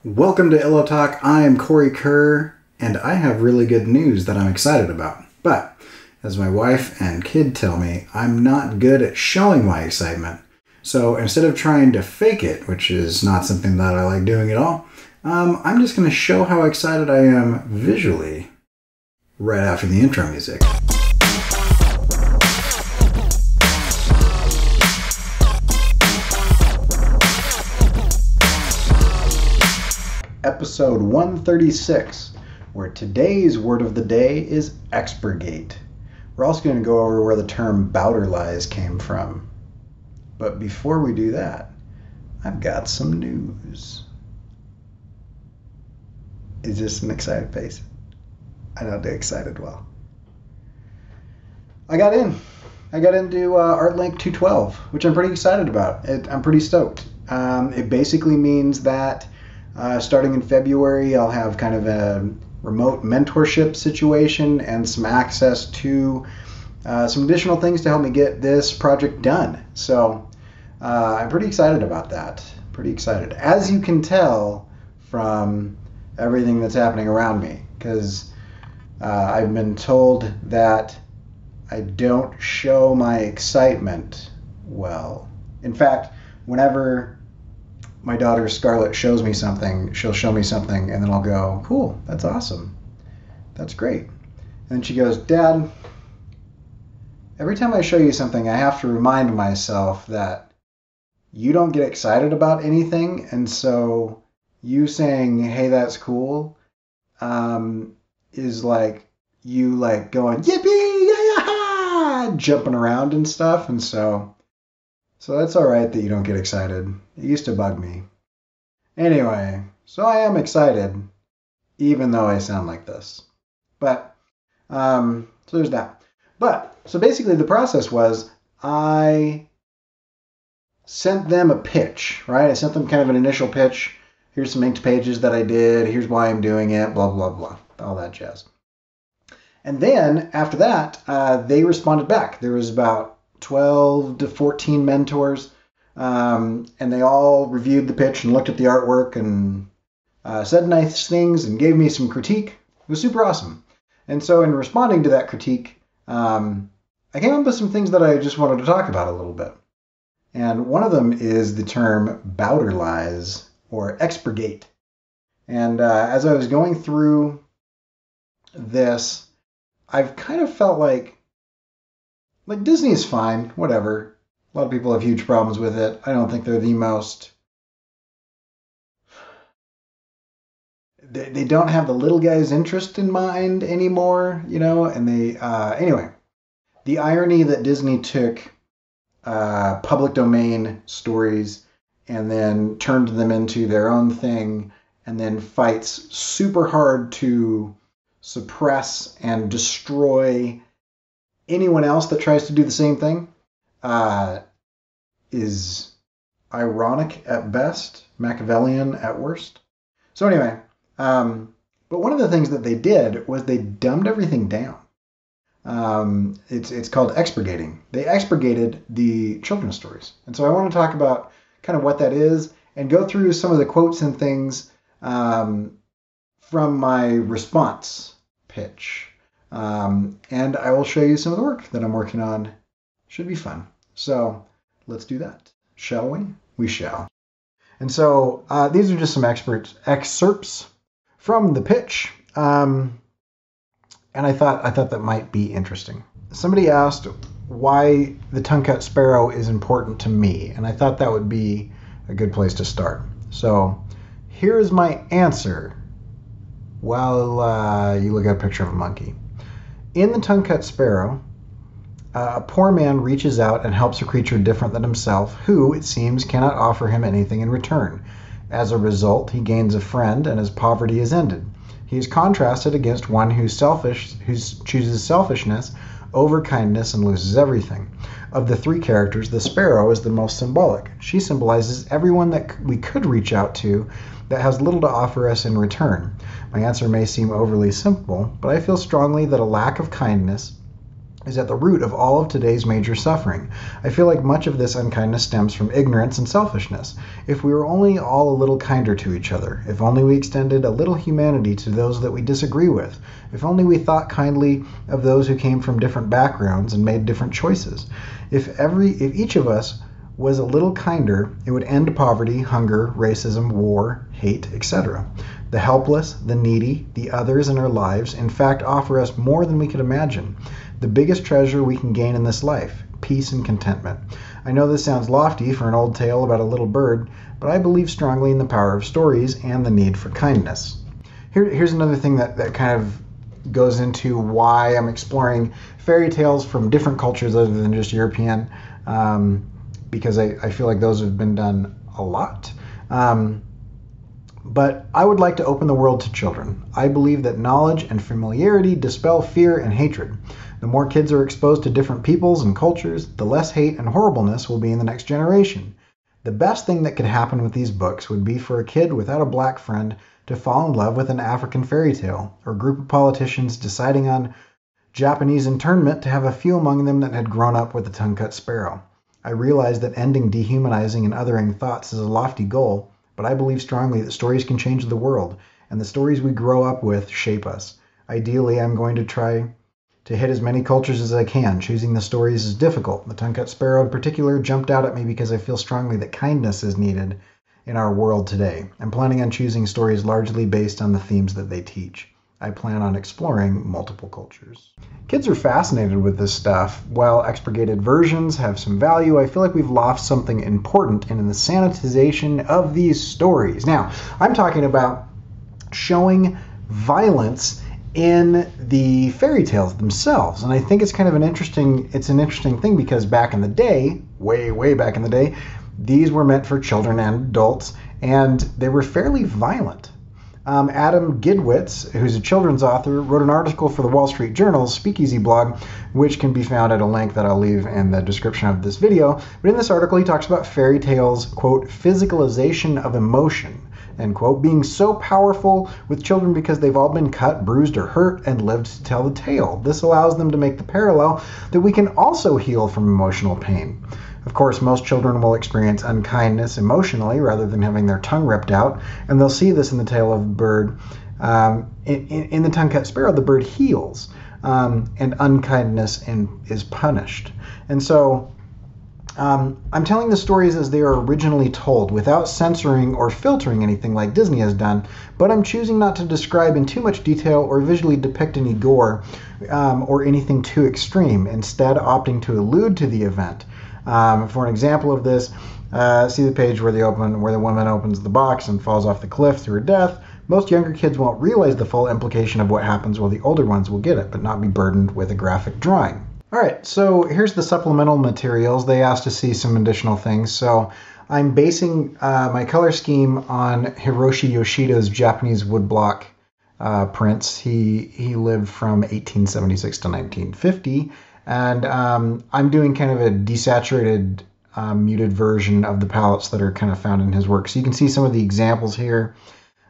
Welcome to Illo Talk. I am Cory Kerr, and I have really good news that I'm excited about. But, as my wife and kid tell me, I'm not good at showing my excitement. So instead of trying to fake it, which is not something that I like doing at all, I'm just going to show how excited I am visually right after the intro music. Episode 136, where today's word of the day is expurgate. We're also going to go over where the term Bowderlies came from. But before we do that, I've got some news. Is this an excited face? I don't do excited well. I got into ArtLink 212, which I'm pretty excited about. I'm pretty stoked. It basically means that starting in February, I'll have kind of a remote mentorship situation and some access to some additional things to help me get this project done. So I'm pretty excited about that. Pretty excited. As you can tell from everything that's happening around me, because I've been told that I don't show my excitement well. In fact, whenever my daughter Scarlett shows me something, she'll show me something, and then I'll go, cool, that's awesome. That's great. And then she goes, Dad, every time I show you something, I have to remind myself that you don't get excited about anything, and so you saying, hey, that's cool, is like you like going, yippee, yeah, jumping around and stuff, and so that's all right that you don't get excited. It used to bug me. Anyway, so I am excited, even though I sound like this. But, so there's that. But, so basically the process was I sent them a pitch, right? I sent them kind of an initial pitch. Here's some inked pages that I did. Here's why I'm doing it, blah, blah, blah. All that jazz. And then, after that, they responded back. There was about 12 to 14 mentors, and they all reviewed the pitch and looked at the artwork and said nice things and gave me some critique. It was super awesome. And so in responding to that critique, I came up with some things that I just wanted to talk about a little bit. And one of them is the term Bowderlies or expurgate. And as I was going through this, I've kind of felt like Disney is fine, whatever. A lot of people have huge problems with it. I don't think they're the most... They don't have the little guy's interest in mind anymore, you know? And they... anyway, the irony that Disney took public domain stories and then turned them into their own thing and then fights super hard to suppress and destroy anyone else that tries to do the same thing is ironic at best, Machiavellian at worst. So anyway, but one of the things that they did was they dumbed everything down. It's called expurgating. They expurgated the children's stories. And so I want to talk about kind of what that is and go through some of the quotes and things from my response pitch. And I will show you some of the work that I'm working on. Should be fun. So let's do that. Shall we? We shall. And so these are just some excerpts from the pitch. And I thought that might be interesting. Somebody asked why the tongue-cut sparrow is important to me. And I thought that would be a good place to start. So here's my answer. Well, you look at a picture of a monkey. In the tongue-cut sparrow, a poor man reaches out and helps a creature different than himself, who, it seems, cannot offer him anything in return. As a result, he gains a friend, and his poverty is ended. He is contrasted against one who chooses selfishness over kindness and loses everything. Of the three characters, the sparrow is the most symbolic. She symbolizes everyone that we could reach out to that has little to offer us in return. My answer may seem overly simple, but I feel strongly that a lack of kindness is at the root of all of today's major suffering. I feel like much of this unkindness stems from ignorance and selfishness. If we were only all a little kinder to each other, if only we extended a little humanity to those that we disagree with, if only we thought kindly of those who came from different backgrounds and made different choices, if each of us was a little kinder, it would end poverty, hunger, racism, war, hate, etc. The helpless, the needy, the others in our lives, in fact, offer us more than we could imagine. The biggest treasure we can gain in this life, peace and contentment. I know this sounds lofty for an old tale about a little bird, but I believe strongly in the power of stories and the need for kindness. Here's another thing that kind of goes into why I'm exploring fairy tales from different cultures other than just European, because I feel like those have been done a lot. But I would like to open the world to children. I believe that knowledge and familiarity dispel fear and hatred. The more kids are exposed to different peoples and cultures, the less hate and horribleness will be in the next generation. The best thing that could happen with these books would be for a kid without a black friend to fall in love with an African fairy tale, or a group of politicians deciding on Japanese internment to have a few among them that had grown up with the tongue-cut sparrow. I realize that ending dehumanizing and othering thoughts is a lofty goal, but I believe strongly that stories can change the world, and the stories we grow up with shape us. Ideally, I'm going to try to hit as many cultures as I can. Choosing the stories is difficult. The tongue-cut sparrow in particular jumped out at me because I feel strongly that kindness is needed in our world today. I'm planning on choosing stories largely based on the themes that they teach. I plan on exploring multiple cultures. Kids are fascinated with this stuff. While expurgated versions have some value, I feel like we've lost something important in the sanitization of these stories. Now, I'm talking about showing violence in the fairy tales themselves. And I think it's kind of an interesting thing because back in the day, way back in the day, these were meant for children and adults, and they were fairly violent. Adam Gidwitz, who's a children's author, wrote an article for the Wall Street Journal's Speakeasy blog, which can be found at a link that I'll leave in the description of this video. But in this article, he talks about fairy tales, quote, physicalization of emotion, end quote, being so powerful with children because they've all been cut, bruised, or hurt and lived to tell the tale. This allows them to make the parallel that we can also heal from emotional pain. Of course, most children will experience unkindness emotionally rather than having their tongue ripped out, and they'll see this in the tale of the bird. In the tongue-cut sparrow, the bird heals, and unkindness is punished. And so I'm telling the stories as they are originally told, without censoring or filtering anything like Disney has done, but I'm choosing not to describe in too much detail or visually depict any gore or anything too extreme, instead opting to allude to the event. For an example of this, see the page where the woman opens the box and falls off the cliff to her death. Most younger kids won't realize the full implication of what happens, while the older ones will get it, but not be burdened with a graphic drawing. All right, so here's the supplemental materials. They asked to see some additional things. So I'm basing my color scheme on Hiroshi Yoshida's Japanese woodblock prints. He lived from 1876 to 1950. And I'm doing kind of a desaturated, muted version of the palettes that are kind of found in his work. So you can see some of the examples here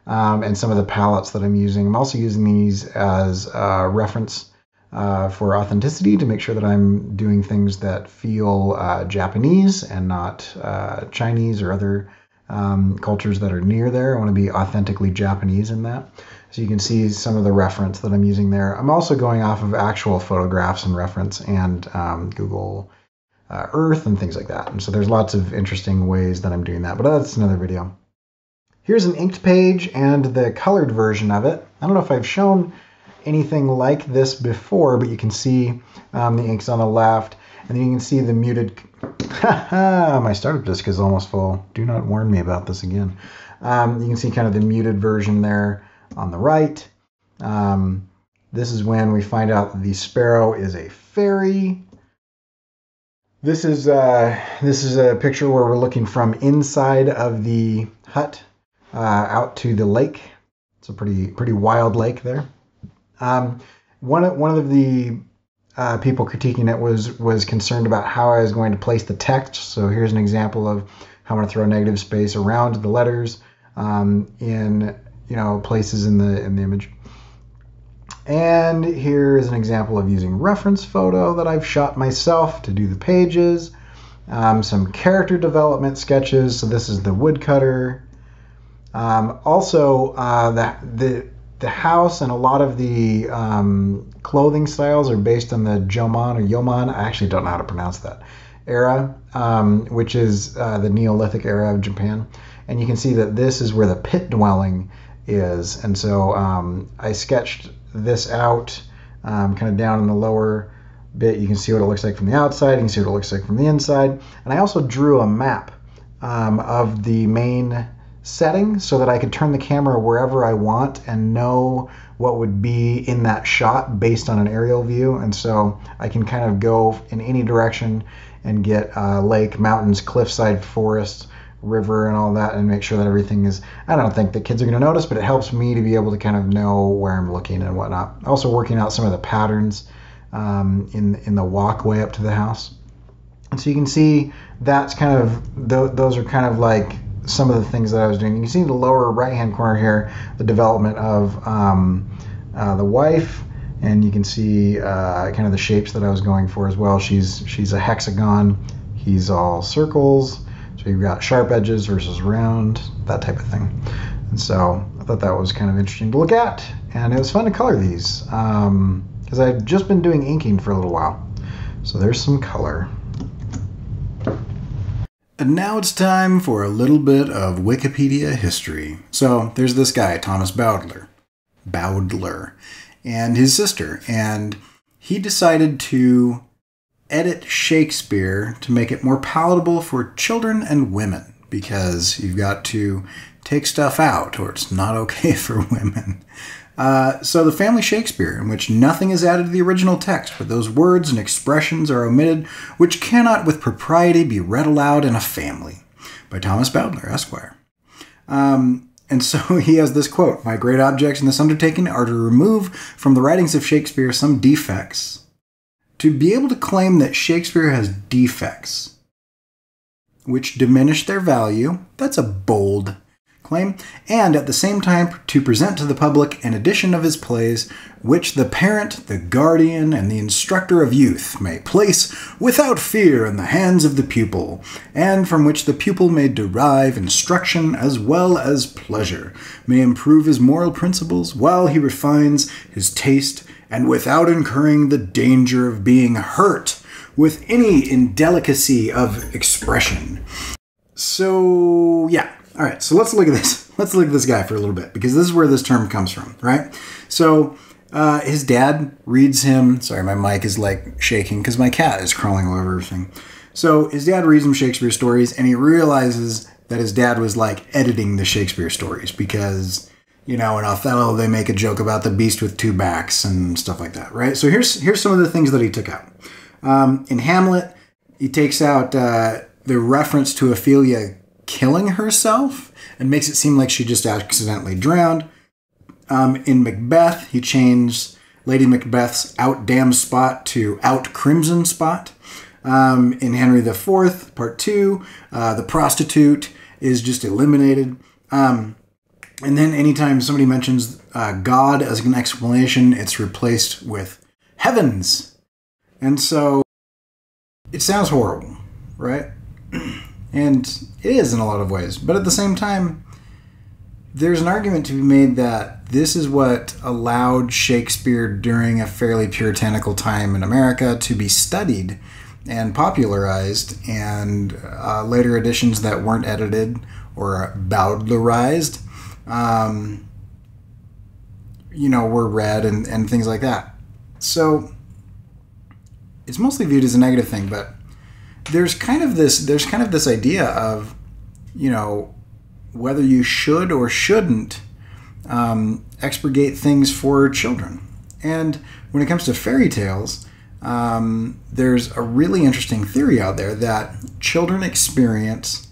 and some of the palettes that I'm using. I'm also using these as a reference for authenticity to make sure that I'm doing things that feel Japanese and not Chinese or other cultures that are near there. I want to be authentically Japanese in that. So you can see some of the reference that I'm using there. I'm also going off of actual photographs and reference and Google Earth and things like that. And so there's lots of interesting ways that I'm doing that, but that's another video. Here's an inked page and the colored version of it. I don't know if I've shown anything like this before, but you can see the inks on the left, and then you can see the muted... My startup disk is almost full. Do not warn me about this again. You can see kind of the muted version there on the right. This is when we find out that the sparrow is a fairy. This is a picture where we're looking from inside of the hut out to the lake. It's a pretty wild lake there. One of the people critiquing it was concerned about how I was going to place the text. So here's an example of how I'm going to throw negative space around the letters in places in the image. And here is an example of using reference photo that I've shot myself to do the pages. Some character development sketches. So this is the woodcutter. Also, the house and a lot of the clothing styles are based on the Jomon or Yomon. I actually don't know how to pronounce that era, which is the Neolithic era of Japan. And you can see that this is where the pit dwelling is. And so I sketched this out kind of down in the lower bit. You can see what it looks like from the outside. You can see what it looks like from the inside. And I also drew a map of the main setting so that I could turn the camera wherever I want and know what would be in that shot based on an aerial view. And so I can kind of go in any direction and get lake, mountains, cliffside, forest, river, and all that, and make sure that everything is, I don't think the kids are going to notice, but it helps me to be able to kind of know where I'm looking and whatnot. Also working out some of the patterns in the walkway up to the house. And so you can see that's kind of, those are kind of like some of the things that I was doing. You can see in the lower right hand corner here the development of the wife, and you can see kind of the shapes that I was going for as well. She's a hexagon, he's all circles, so you've got sharp edges versus round, that type of thing. And so I thought that was kind of interesting to look at, and it was fun to color these because I've just been doing inking for a little while. So there's some color. And now it's time for a little bit of Wikipedia history. So there's this guy, Thomas Bowdler, and his sister. And he decided to edit Shakespeare to make it more palatable for children and women, because you've got to take stuff out or it's not okay for women. So the Family Shakespeare, in which nothing is added to the original text, but those words and expressions are omitted, which cannot with propriety be read aloud in a family, by Thomas Bowdler, Esquire. And so he has this quote: "My great objects in this undertaking are to remove from the writings of Shakespeare some defects." To be able to claim that Shakespeare has defects which diminish their value, that's a bold claim, and at the same time to present to the public an edition of his plays which the parent, the guardian, and the instructor of youth may place without fear in the hands of the pupil, and from which the pupil may derive instruction as well as pleasure, may improve his moral principles while he refines his taste, and without incurring the danger of being hurt with any indelicacy of expression. So, yeah. All right, so let's look at this. Let's look at this guy for a little bit, because this is where this term comes from, right? So his dad reads him, sorry, my mic is like shaking because my cat is crawling all over everything. So his dad reads him Shakespeare stories, and he realizes that his dad was like editing the Shakespeare stories because, you know, in Othello, they make a joke about the beast with two backs and stuff like that, right? So here's some of the things that he took out. In Hamlet, he takes out the reference to Ophelia killing herself and makes it seem like she just accidentally drowned. In Macbeth, he changed Lady Macbeth's out damn spot to out crimson spot. In Henry IV, Part 2, the prostitute is just eliminated. And then anytime somebody mentions God as an explanation, it's replaced with heavens. And so it sounds horrible, right? And it is in a lot of ways. But at the same time, there's an argument to be made that this is what allowed Shakespeare during a fairly puritanical time in America to be studied and popularized, and later editions that weren't edited or Bowdlerized, were read and things like that. So it's mostly viewed as a negative thing, but there's kind of this idea of, whether you should or shouldn't expurgate things for children. And when it comes to fairy tales, there's a really interesting theory out there that children experience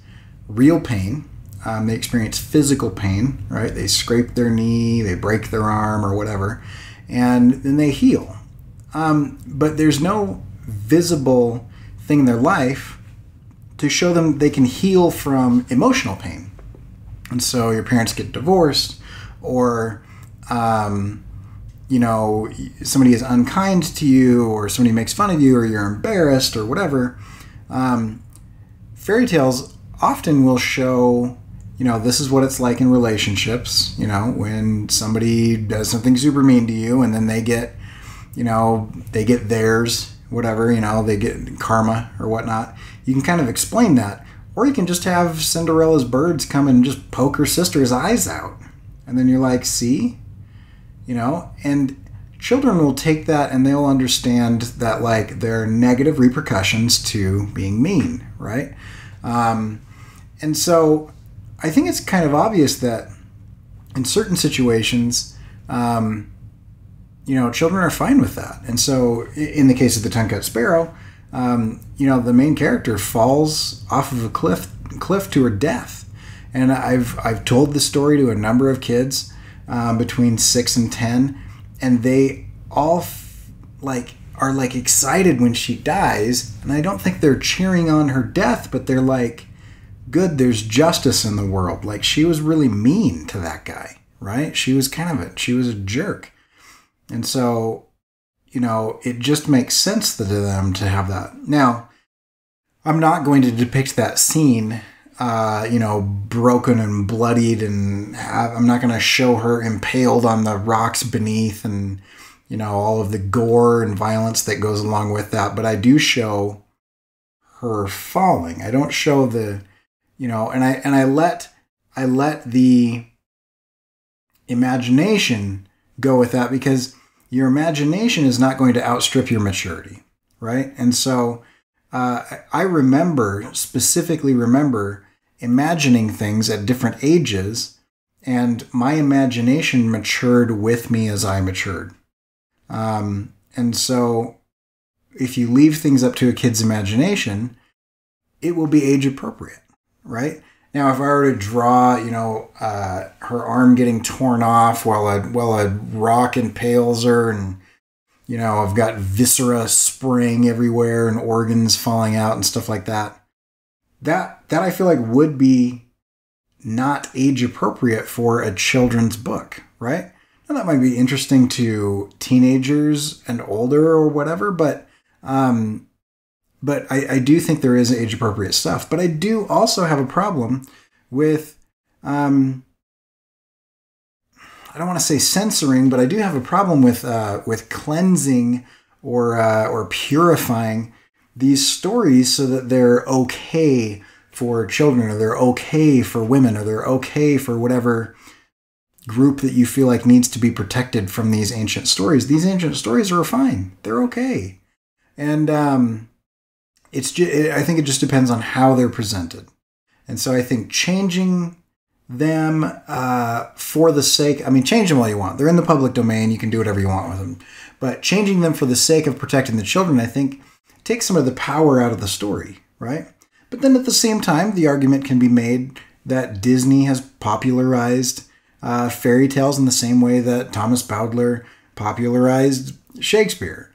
real pain. They experience physical pain, right? They scrape their knee, they break their arm or whatever, and then they heal. But there's no visible thing in their life to show them they can heal from emotional pain. And so your parents get divorced, or you know, somebody is unkind to you, or somebody makes fun of you, or you're embarrassed, or whatever, fairy tales often will show, you know, this is what it's like in relationships, you know, when somebody does something super mean to you and then they get, you know, they get theirs, whatever, you know, they get karma or whatnot. You can kind of explain that. Or you can just have Cinderella's birds come and just poke her sister's eyes out. And then you're like, see? You know? And children will take that and they'll understand that, like, there are negative repercussions to being mean, right? And so I think it's kind of obvious that in certain situations, you know, children are fine with that. And so in the case of the Tongue-Cut Sparrow, you know, the main character falls off of a cliff to her death. And I've told the story to a number of kids between 6 and 10, and they all are like excited when she dies. And I don't think they're cheering on her death, but they're like, good, there's justice in the world. Like, she was really mean to that guy, right? She was she was a jerk. And so, you know, it just makes sense to them to have that. Now, I'm not going to depict that scene, you know, broken and bloodied, and I'm not going to show her impaled on the rocks beneath and, you know, all of the gore and violence that goes along with that. But I do show her falling. I don't show the, you know, and I let the imagination go with that, because your imagination is not going to outstrip your maturity, right? And so I specifically remember imagining things at different ages, and my imagination matured with me as I matured. And so if you leave things up to a kid's imagination, it will be age appropriate, right? Now, if I were to draw, you know, her arm getting torn off while a rock impales her, and, you know, I've got viscera spraying everywhere and organs falling out and stuff like that, that I feel like would be not age appropriate for a children's book, right? Now, that might be interesting to teenagers and older or whatever, but I do think there is age appropriate stuff. But I do also have a problem with, I don't want to say censoring, but I do have a problem with cleansing or purifying these stories so that they're okay for children, or they're okay for women, or they're okay for whatever group that you feel like needs to be protected from these ancient stories. These ancient stories are fine. They're okay. And I think it just depends on how they're presented. And so I think changing them for the sake, I mean, change them all you want. They're in the public domain. You can do whatever you want with them. But changing them for the sake of protecting the children, I think, takes some of the power out of the story, right? But then at the same time, the argument can be made that Disney has popularized fairy tales in the same way that Thomas Bowdler popularized Shakespeare.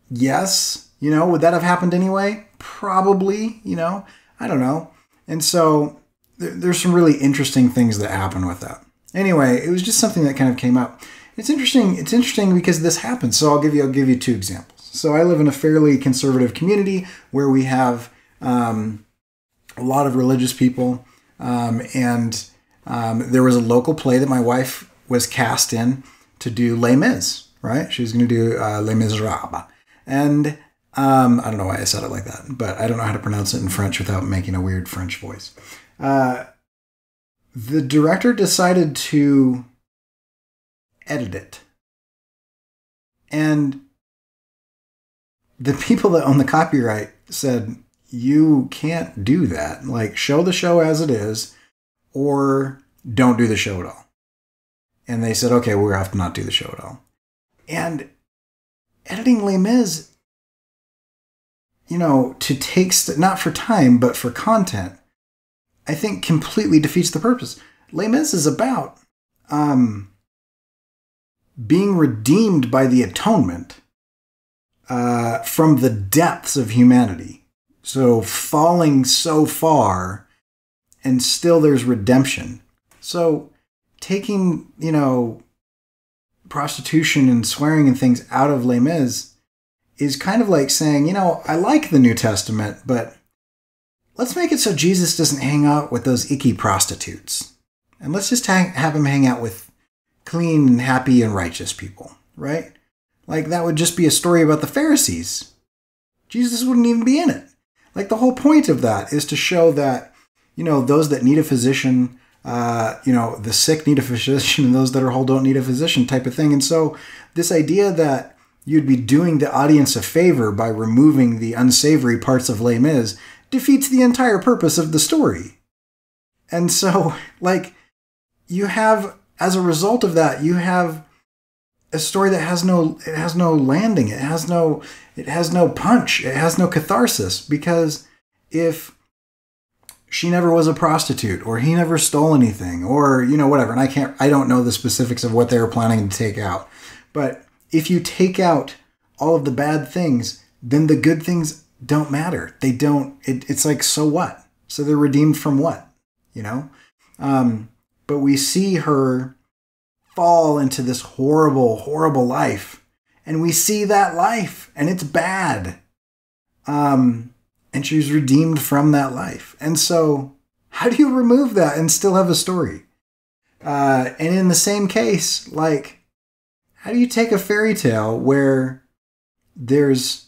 Yes, you know, would that have happened anyway? Probably, you know, I don't know. And so there's some really interesting things that happen with that. Anyway, it was just something that kind of came up. It's interesting because this happens. So I'll give you two examples. So I live in a fairly conservative community where we have a lot of religious people, and there was a local play that my wife was cast in to do Les Mis, right? She was going to do Les Miserables. And I don't know why I said it like that, but I don't know how to pronounce it in French without making a weird French voice. The director decided to edit it. And the people that own the copyright said, you can't do that. Like, show the show as it is, or don't do the show at all. And they said, okay, we'll have to not do the show at all. And editing Les Mis, you know, to take, not for time, but for content, I think completely defeats the purpose. Les Mis is about being redeemed by the atonement from the depths of humanity. So falling so far, and still there's redemption. So taking, you know, prostitution and swearing and things out of Les Mis is kind of like saying, you know, I like the New Testament, but let's make it so Jesus doesn't hang out with those icky prostitutes. And let's just have him hang out with clean and happy and righteous people, right? Like, that would just be a story about the Pharisees. Jesus wouldn't even be in it. Like, the whole point of that is to show that, you know, those that need a physician, you know, the sick need a physician and those that are whole don't need a physician type of thing. And so this idea that you'd be doing the audience a favor by removing the unsavory parts of Les Mis defeats the entire purpose of the story. And so, like, you have, as a result of that, you have a story that has no landing. It has no punch. It has no catharsis, because if she never was a prostitute, or he never stole anything, or, you know, whatever, and I don't know the specifics of what they were planning to take out, but if you take out all of the bad things, then the good things don't matter. They don't, it's like, so what? So they're redeemed from what? You know? But we see her fall into this horrible, horrible life. And we see that life, and it's bad. And she's redeemed from that life. And so, how do you remove that and still have a story? And in the same case, like, how do you take a fairy tale where there's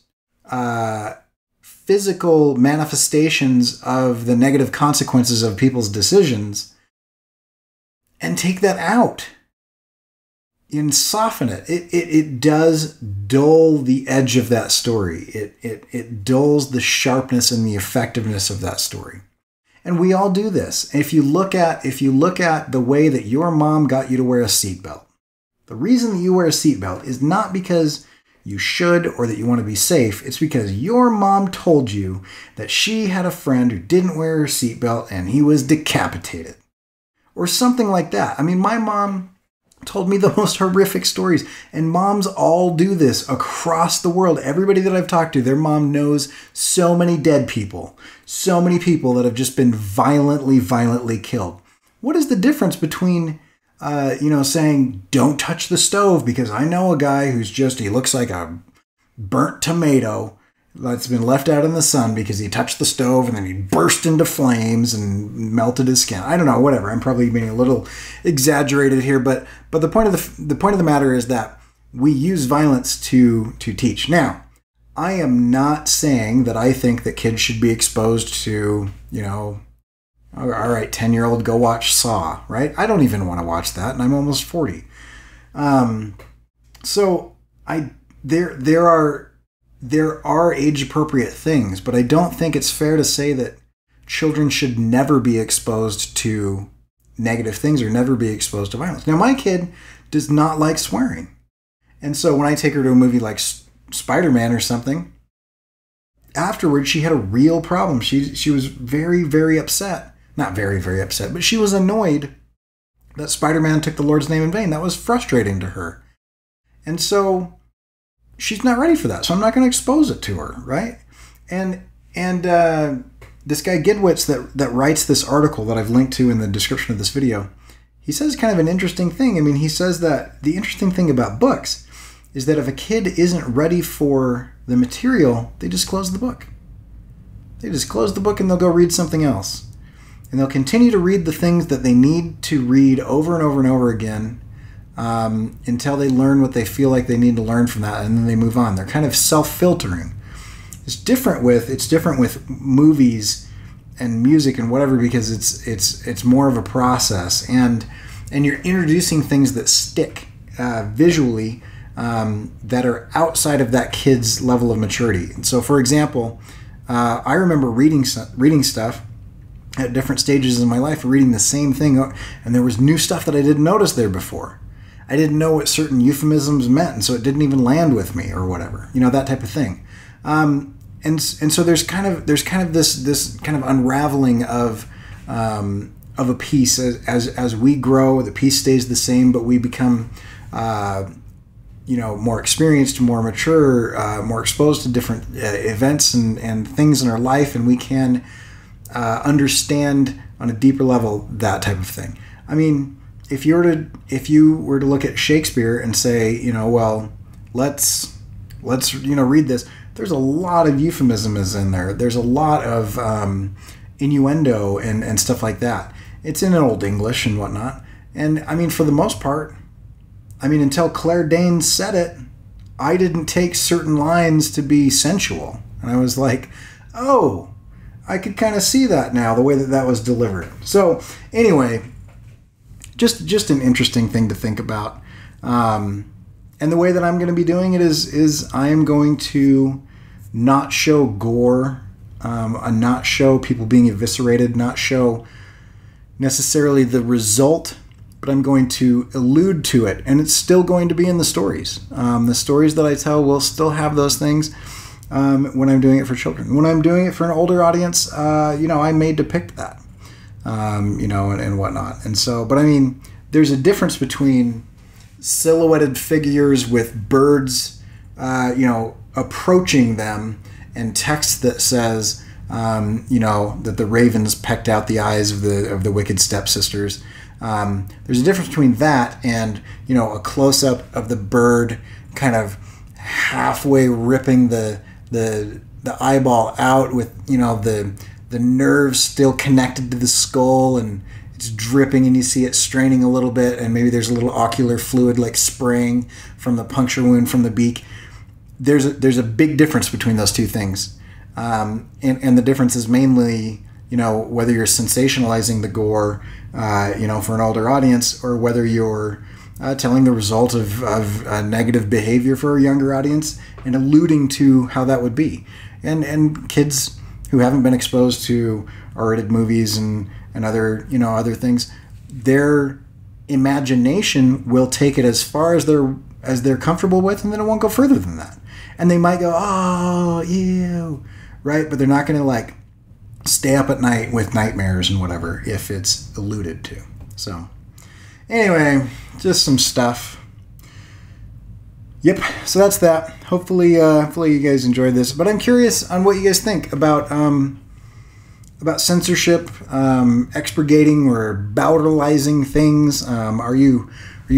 physical manifestations of the negative consequences of people's decisions and take that out and soften it? It does dull the edge of that story. It dulls the sharpness and the effectiveness of that story. And we all do this. If you look at the way that your mom got you to wear a seatbelt, the reason that you wear a seatbelt is not because you should or that you want to be safe. It's because your mom told you that she had a friend who didn't wear her seatbelt and he was decapitated. Or something like that. I mean, my mom told me the most horrific stories. And moms all do this across the world. Everybody that I've talked to, their mom knows so many dead people. So many people that have just been violently, violently killed. What is the difference between saying, don't touch the stove because I know a guy he looks like a burnt tomato that's been left out in the sun because he touched the stove and then he burst into flames and melted his skin. I don't know, whatever. I'm probably being a little exaggerated here, but the point of the matter is that we use violence to teach. Now, I am not saying that I think that kids should be exposed to, all right, 10-year-old, go watch Saw, right? I don't even want to watch that, and I'm almost 40. So there are age-appropriate things, but I don't think it's fair to say that children should never be exposed to negative things or never be exposed to violence. Now, my kid does not like swearing. And so when I take her to a movie like Spider-Man or something, afterwards she had a real problem. She was very, very upset. Not very, very upset, but she was annoyed that Spider-Man took the Lord's name in vain. That was frustrating to her. And so she's not ready for that. So I'm not going to expose it to her, right? And this guy Gidwitz that writes this article that I've linked to in the description of this video, he says kind of an interesting thing. I mean, he says that the interesting thing about books is that if a kid isn't ready for the material, they just close the book. They just close the book and they'll go read something else. And they'll continue to read the things that they need to read over and over and over again until they learn what they feel like they need to learn from that, and then they move on. They're kind of self-filtering. It's different with movies and music and whatever, because it's more of a process, and you're introducing things that stick visually that are outside of that kid's level of maturity. And so, for example, I remember reading stuff at different stages in my life, reading the same thing, and there was new stuff that I didn't notice there before. I didn't know what certain euphemisms meant, and so it didn't even land with me, or whatever, that type of thing. And so there's kind of this kind of unraveling of a piece as we grow. The piece stays the same, but we become more experienced, more mature, more exposed to different events and things in our life, and we can understand on a deeper level that type of thing. I mean, if you were to look at Shakespeare and say, well, let's read this, there's a lot of euphemisms in there. There's a lot of innuendo and stuff like that. It's in Old English and whatnot. And I mean, for the most part, until Claire Danes said it, I didn't take certain lines to be sensual. And I was like, oh, I could kind of see that now, the way that was delivered. So anyway, just an interesting thing to think about. And the way that I'm going to be doing it is I am going to not show gore, and not show people being eviscerated, not show necessarily the result, but I'm going to allude to it. And it's still going to be in the stories. The stories that I tell will still have those things when I'm doing it for children. When I'm doing it for an older audience, I may depict that, and whatnot. And so, but I mean, there's a difference between silhouetted figures with birds, approaching them, and text that says, that the ravens pecked out the eyes of the wicked stepsisters. There's a difference between that and, a close-up of the bird kind of halfway ripping the eyeball out with, the nerves still connected to the skull, and it's dripping, and you see it straining a little bit, and maybe there's a little ocular fluid like spraying from the puncture wound from the beak. There's a big difference between those two things. And the difference is mainly, whether you're sensationalizing the gore, for an older audience, or whether you're telling the result of negative behavior for a younger audience and alluding to how that would be. And kids who haven't been exposed to R-rated movies and other, other things, their imagination will take it as far as they're comfortable with, and then it won't go further than that. And they might go, oh, ew, right? But they're not going to stay up at night with nightmares and whatever if it's alluded to. So anyway, just some stuff. Yep, so that's that. Hopefully you guys enjoyed this. But I'm curious on what you guys think about censorship, expurgating or bowdleizing things. Are you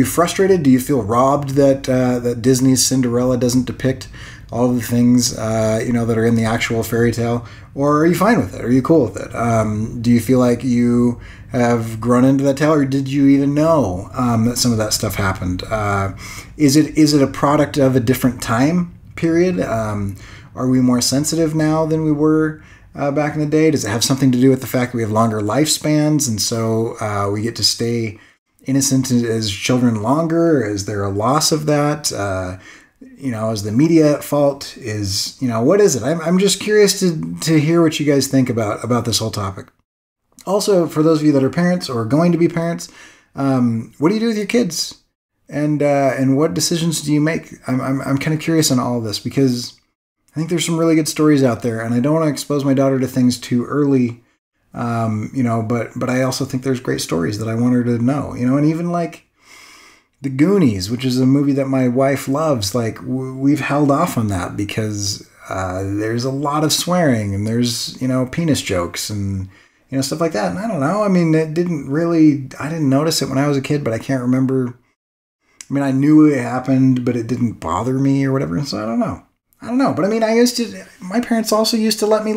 frustrated? Do you feel robbed that Disney's Cinderella doesn't depict all of the things that are in the actual fairy tale? Or are you fine with it? Are you cool with it? Do you feel like you have grown into that tale, or did you even know that some of that stuff happened? Is it a product of a different time period? Are we more sensitive now than we were back in the day? Does it have something to do with the fact that we have longer lifespans, and so we get to stay innocent as children longer? Is there a loss of that? Is the media at fault? What is it? I'm just curious to hear what you guys think about this whole topic. Also, for those of you that are parents or going to be parents, what do you do with your kids? And what decisions do you make? I'm kind of curious on all of this, because I think there's some really good stories out there, and I don't want to expose my daughter to things too early. But I also think there's great stories that I want her to know, and even like The Goonies, which is a movie that my wife loves, we've held off on that because there's a lot of swearing, and there's, penis jokes and, stuff like that. And I don't know. I mean, I didn't notice it when I was a kid, but I can't remember. I mean, I knew it happened, but it didn't bother me or whatever. So I don't know. But I mean, my parents also used to let me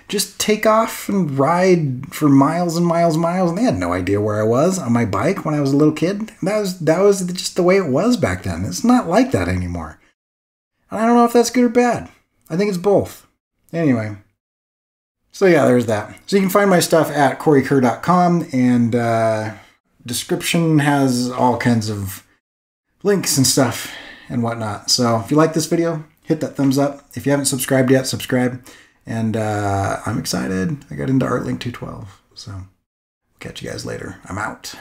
just take off and ride for miles and miles and miles. And they had no idea where I was on my bike when I was a little kid. That was just the way it was back then. It's not like that anymore. And I don't know if that's good or bad. I think it's both. Anyway. So yeah, there's that. So you can find my stuff at corykerr.com, and description has all kinds of links and stuff and whatnot. So if you like this video, hit that thumbs up. If you haven't subscribed yet, subscribe. And I'm excited. I got into ArtLink 212. So catch you guys later. I'm out.